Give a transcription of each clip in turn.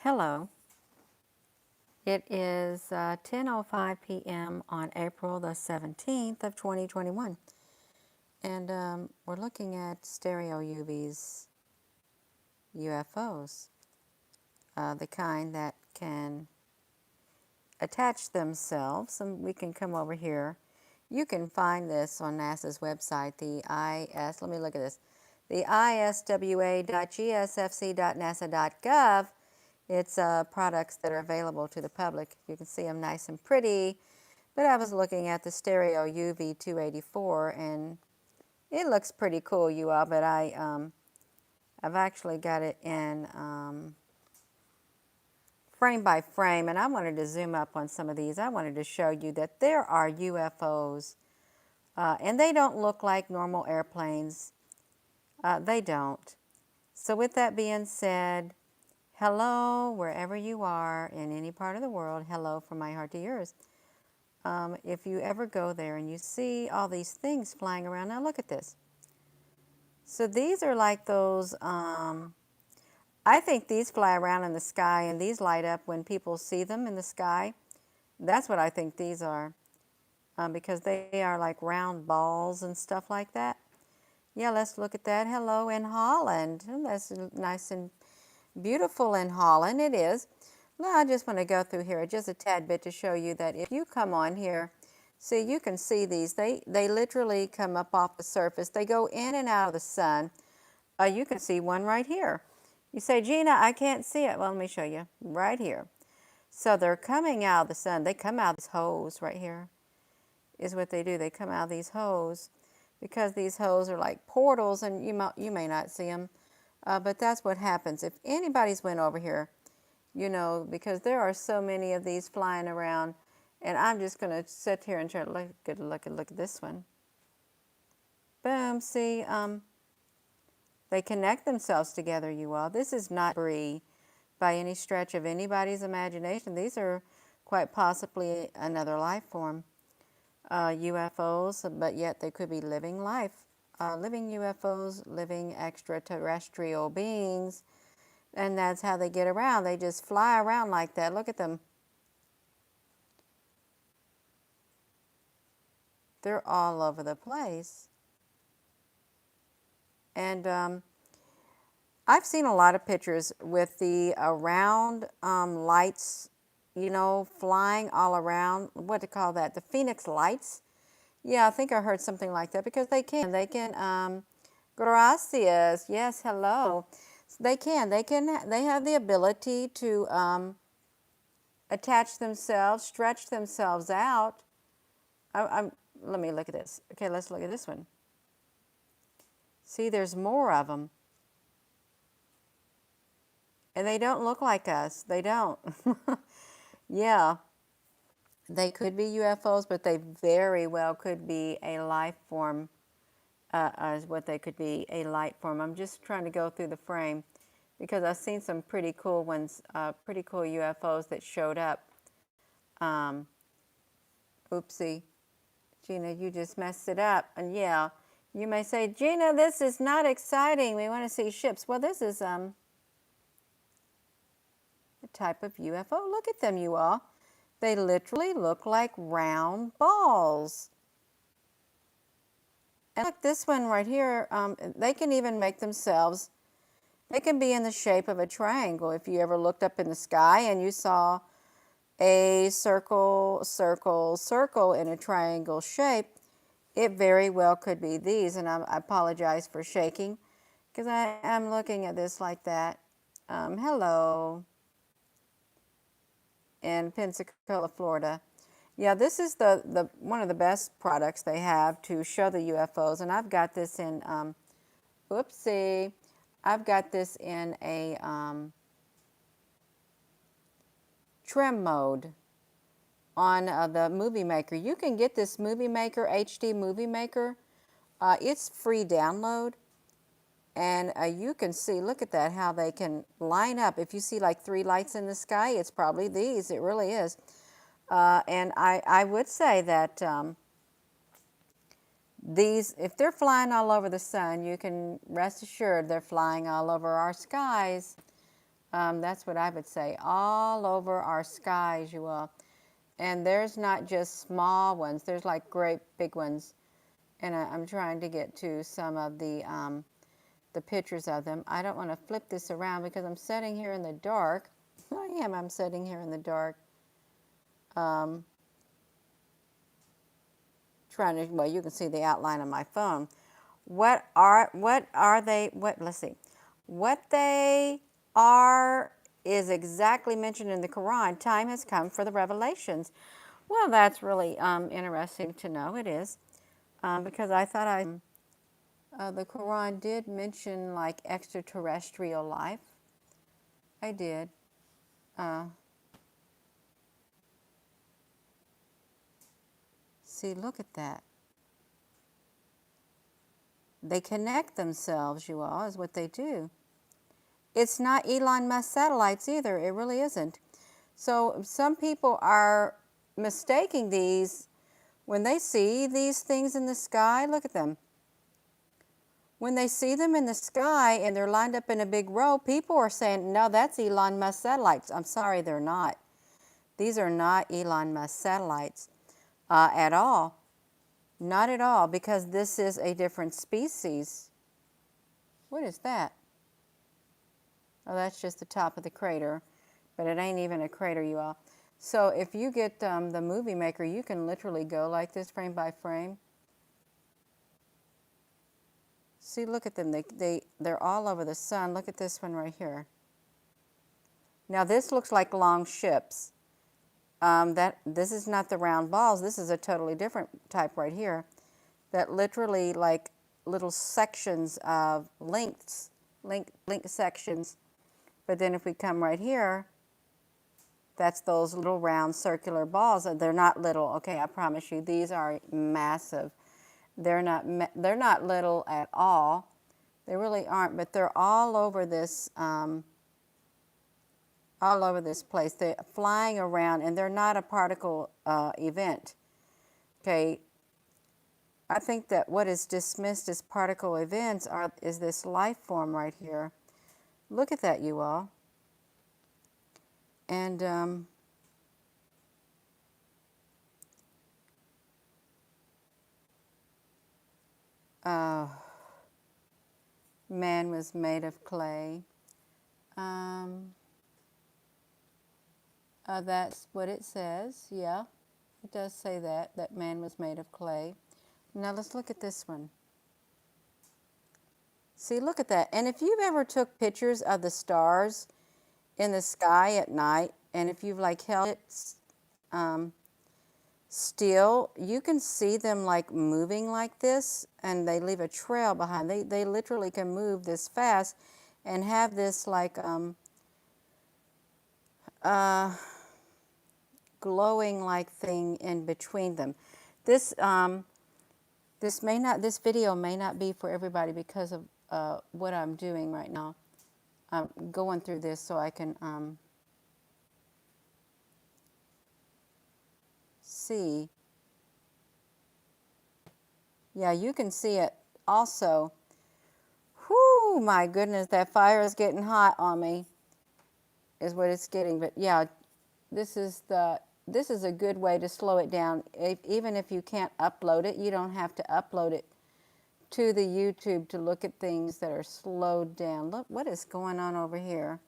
Hello. It is 10:05 p.m. on April the 17th of 2021, and we're looking at stereo UVs, UFOs, the kind that can attach themselves, and we can come over here. You can find this on NASA's website, let me look at this, the iswa.gsfc.nasa.gov. It's products that are available to the public. You can see them nice and pretty. But I was looking at the stereo UV 284, and it looks pretty cool, you all. But I've actually got it in frame by frame, and I wanted to zoom up on some of these. I wanted to show you that there are UFOs, and they don't look like normal airplanes. They don't. So with that being said, hello, wherever you are in any part of the world, hello from my heart to yours. If you ever go there and you see all these things flying around, now look at this. So these are like those, I think these fly around in the sky and these light up when people see them in the sky. That's what I think these are, because they are like round balls and stuff like that. Yeah, let's look at that. Hello in Holland. That's nice and beautiful in Holland. It is. Now I just want to go through here just a tad bit to show you that if you come on here, see, you can see these. They literally come up off the surface. They go in and out of the sun. You can see one right here. You say, Gina, I can't see it. Well, let me show you. Right here. So they're coming out of the sun. They come out of this hose right here is what they do. They come out of these hose because these hose are like portals, and you may not see them, but that's what happens. If anybody's went over here, you know, because there are so many of these flying around, and I'm just going to sit here and try to look at this one. Boom, see, they connect themselves together, you all. This is not debris by any stretch of anybody's imagination. These are quite possibly another life form, UFOs, but yet they could be living life, living UFOs, living extraterrestrial beings, and that's how they get around. They just fly around like that. Look at them. They're all over the place. And I've seen a lot of pictures with the around lights, you know, flying all around. What to call that? The Phoenix lights. Yeah, I think I heard something like that because they can. Gracias. Yes, hello. They have the ability to attach themselves, stretch themselves out. Let me look at this. Okay, let's look at this one. See, there's more of them. And they don't look like us. They don't. Yeah, they could be UFOs, but they very well could be a life form, as what they could be, a light form. I'm just trying to go through the frame because I've seen some pretty cool ones, pretty cool UFOs that showed up. Oopsie. Gina, you just messed it up. And yeah, you may say, Gina, this is not exciting. We want to see ships. Well, this is a type of UFO. Look at them, you all. They literally look like round balls. And look, this one right here, they can even make themselves, they can be in the shape of a triangle. If you ever looked up in the sky and you saw a circle, circle, circle in a triangle shape, it very well could be these. And I apologize for shaking because I'm looking at this like that. Hello. In Pensacola, Florida. Yeah, this is the one of the best products they have to show the UFOs, and I've got this in, whoopsie, I've got this in a trim mode on the Movie Maker. You can get this Movie Maker, HD Movie Maker. It's free download, and you can see, look at that, how they can line up. If you see like 3 lights in the sky, it's probably these. It really is. And I would say that these, if they're flying all over the sun, you can rest assured they're flying all over our skies. That's what I would say. All over our skies, you all. And there's not just small ones. There's like great big ones. And I'm trying to get to some of the pictures of them. I don't want to flip this around because I'm sitting here in the dark. I'm sitting here in the dark. Trying to, well, you can see the outline of my phone. What are they, let's see. What they are is exactly mentioned in the Quran. Time has come for the revelations. Well, that's really interesting to know. It is. Because I thought the Quran did mention like extraterrestrial life. I did. See, look at that. They connect themselves, you all, is what they do. It's not Elon Musk satellites either. It really isn't. So some people are mistaking these when they see these things in the sky. Look at them. When they see them in the sky and they're lined up in a big row, people are saying, no, that's Elon Musk satellites. I'm sorry, they're not. These are not Elon Musk satellites at all. Not at all, because this is a different species. What is that? Oh, that's just the top of the crater, but it ain't even a crater, you all. So if you get the Movie Maker, you can literally go like this frame by frame. See, look at them. They're all over the sun. Look at this one right here. Now this looks like long ships. This is not the round balls. This is a totally different type right here. That literally like little sections of link sections. But then if we come right here, that's those little round circular balls. They're not little. Okay, I promise you, these are massive. They're not little at all. They really aren't, but they're all over this place. They're flying around, and they're not a particle event. Okay, I think that what is dismissed as particle events is this life form right here. Look at that, you all. And man was made of clay. That's what it says. Yeah, it does say that man was made of clay. Now let's look at this one. See, look at that. And if you've ever took pictures of the stars in the sky at night, and if you've like held it still, you can see them like moving like this, and they leave a trail behind. They literally can move this fast and have this like glowing like thing in between them. This video may not be for everybody because of what I'm doing right now. I'm going through this so I can see. Yeah, you can see it also. Whoo, my goodness, that fire is getting hot on me, is what it's getting. But yeah, this is a good way to slow it down. Even if you can't upload it, you don't have to upload it to the YouTube to look at things that are slowed down. Look, what is going on over here?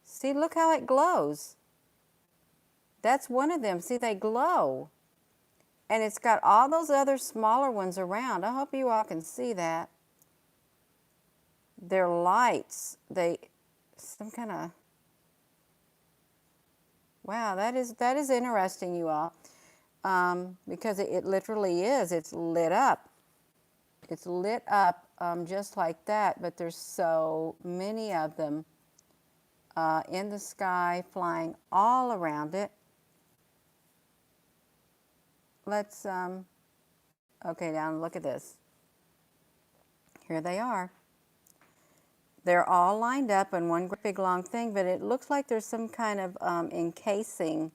See, look how it glows. That's one of them. See, they glow. And it's got all those other smaller ones around. I hope you all can see that. They're lights. Some kind of, wow, that is interesting, you all. Because it literally is. It's lit up. It's lit up just like that, but there's so many of them in the sky, flying all around it. Let's, okay, now look at this. Here they are. They're all lined up in one big long thing, but it looks like there's some kind of encasing.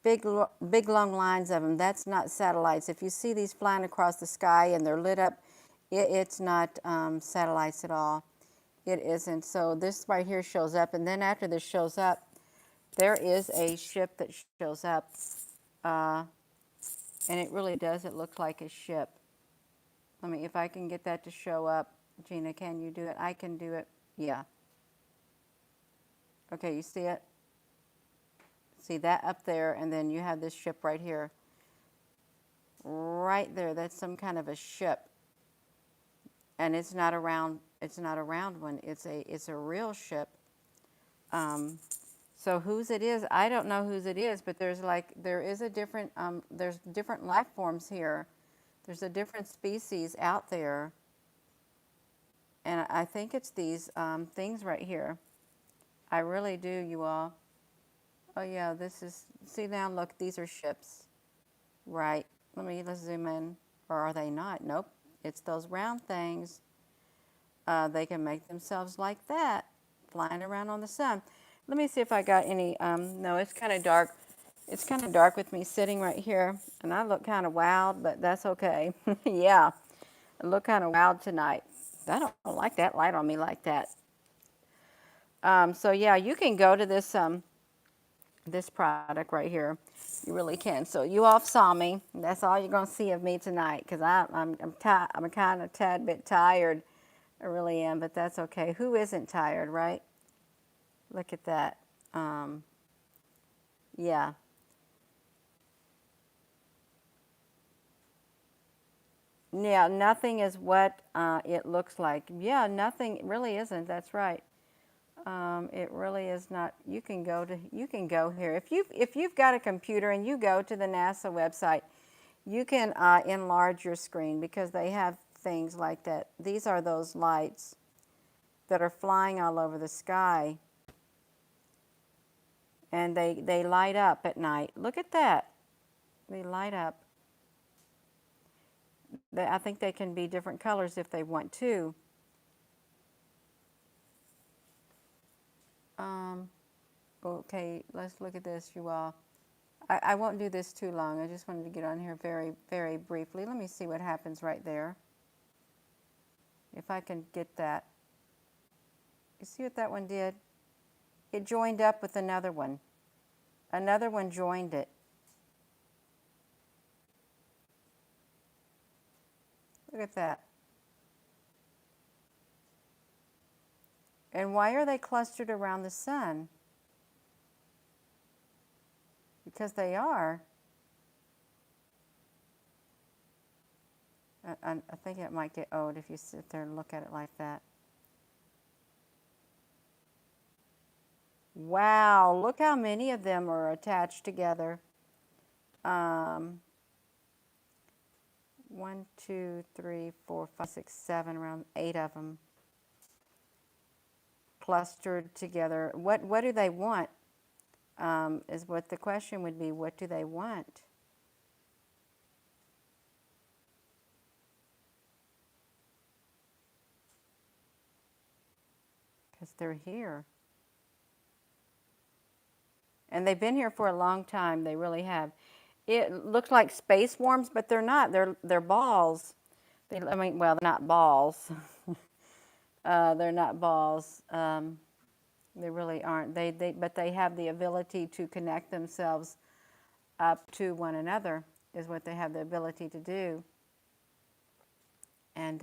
big long lines of them. That's not satellites. If you see these flying across the sky and they're lit up, it's not satellites at all. It isn't. So this right here shows up, and then after this shows up, there is a ship that shows up, uh, and it really does. It looks like a ship. Let me, if I can get that to show up. Gina, can you do it? I can do it. Yeah. Okay, you see it? See that up there, and then you have this ship right here. Right there, that's some kind of a ship. And it's not a round one. It's a real ship. So whose it is, I don't know whose it is, but there's there's different life forms here. There's a different species out there. And I think it's these things right here. I really do, you all. Oh yeah, see now, look, these are ships. Right. Let's zoom in. Or are they not? Nope. It's those round things. They can make themselves like that, flying around on the sun. Let me see if I got any, no, it's kind of dark. It's kind of dark with me sitting right here, and I look kind of wild, but that's okay. Yeah, I look kind of wild tonight. I don't like that light on me like that. So yeah, you can go to this product right here. You really can. So you all saw me. That's all you're going to see of me tonight, because I'm kind of a tad bit tired. I really am, but that's okay. Who isn't tired, right? Look at that. Yeah. Yeah, nothing is what it looks like. Yeah, nothing really isn't. That's right. It really is not. You can go here. If you've got a computer and you go to the NASA website, you can enlarge your screen, because they have things like that. These are those lights that are flying all over the sky, and they light up at night. Look at that. They light up. I think they can be different colors if they want to. Okay, let's look at this, you all. I won't do this too long. I just wanted to get on here very, very briefly. Let me see what happens right there. If I can get that. You see what that one did? It joined up with another one. Another one joined it. Look at that. And why are they clustered around the sun? Because they are. I think it might get old if you sit there and look at it like that. Wow, look how many of them are attached together. 1, 2, 3, 4, 5, 6, 7, around 8 of them clustered together. What do they want? Is what the question would be. What do they want? Because they're here. And they've been here for a long time. They really have. It looks like space worms, but they're not. They're balls. Well, they're not balls. They're not balls. They really aren't. But they have the ability to connect themselves up to one another, is what they have the ability to do. And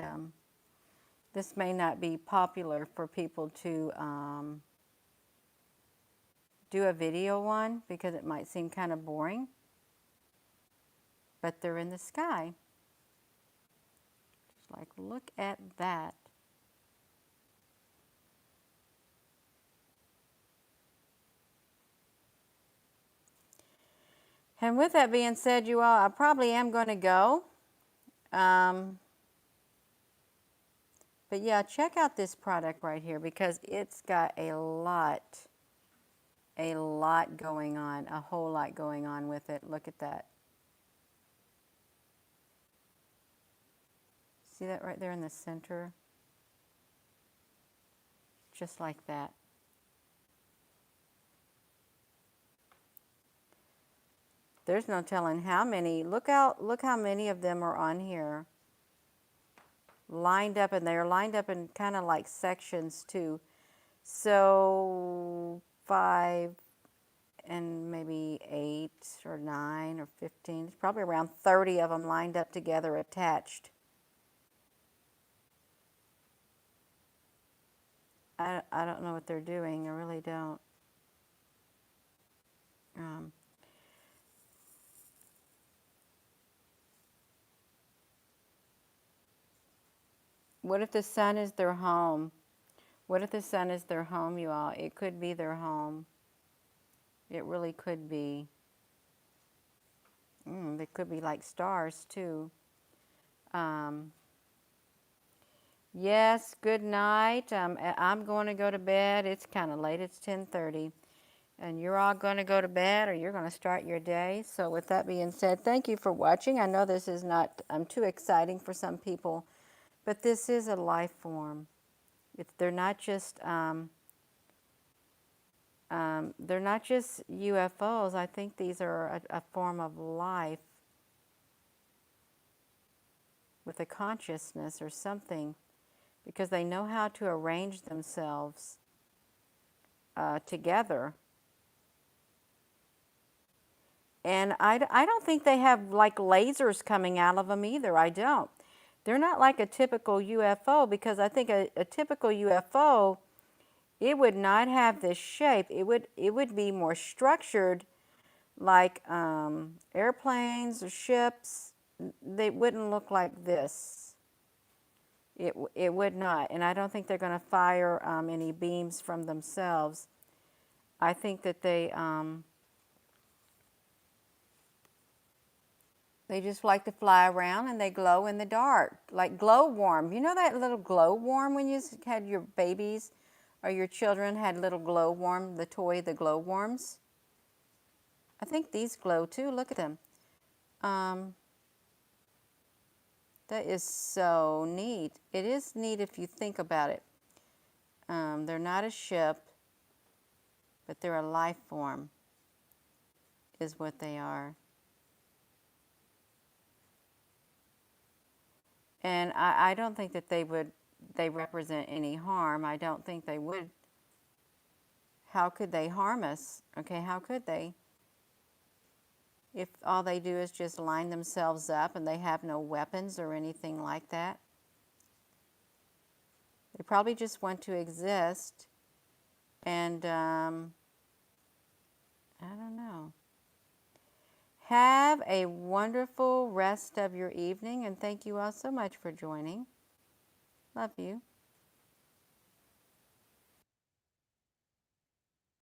this may not be popular for people to do a video on, because it might seem kind of boring. But they're in the sky. Just like, look at that. And with that being said, you all, I probably am going to go. But yeah, check out this product right here, because it's got a lot going on, a whole lot going on with it. Look at that. See that right there in the center? Just like that. There's no telling how many. Look how many of them are on here. Lined up, and they're lined up in kind of like sections too. So 5 and maybe 8 or 9 or 15. It's probably around 30 of them lined up together, attached. I don't know what they're doing. I really don't. Um, what if the sun is their home? What if the sun is their home, you all? It could be their home. It really could be. They could be like stars too. Um, yes, good night. I'm going to go to bed. It's kind of late. It's 10:30. And you're all going to go to bed, or you're going to start your day. So with that being said, thank you for watching. I know this is not too exciting for some people, but this is a life form. They're not just UFOs. I think these are a form of life with a consciousness or something, because they know how to arrange themselves together. And I don't think they have like lasers coming out of them either. I don't. They're not like a typical UFO, because I think a typical UFO, it would not have this shape. It would be more structured, like airplanes or ships. They wouldn't look like this. It would not. And I don't think they're going to fire any beams from themselves. I think that they just like to fly around, and they glow in the dark, like glow worm. You know that little glow worm when you had your babies or your children had little glow worm, the toy, the glow worms? I think these glow too. Look at them. Um, that is so neat. It is neat if you think about it. They're not a ship, but they're a life form, is what they are. And I don't think that they represent any harm. I don't think they would. How could they harm us? Okay, how could they? If all they do is just line themselves up and they have no weapons or anything like that. They probably just want to exist. And I don't know. Have a wonderful rest of your evening, and thank you all so much for joining. Love you.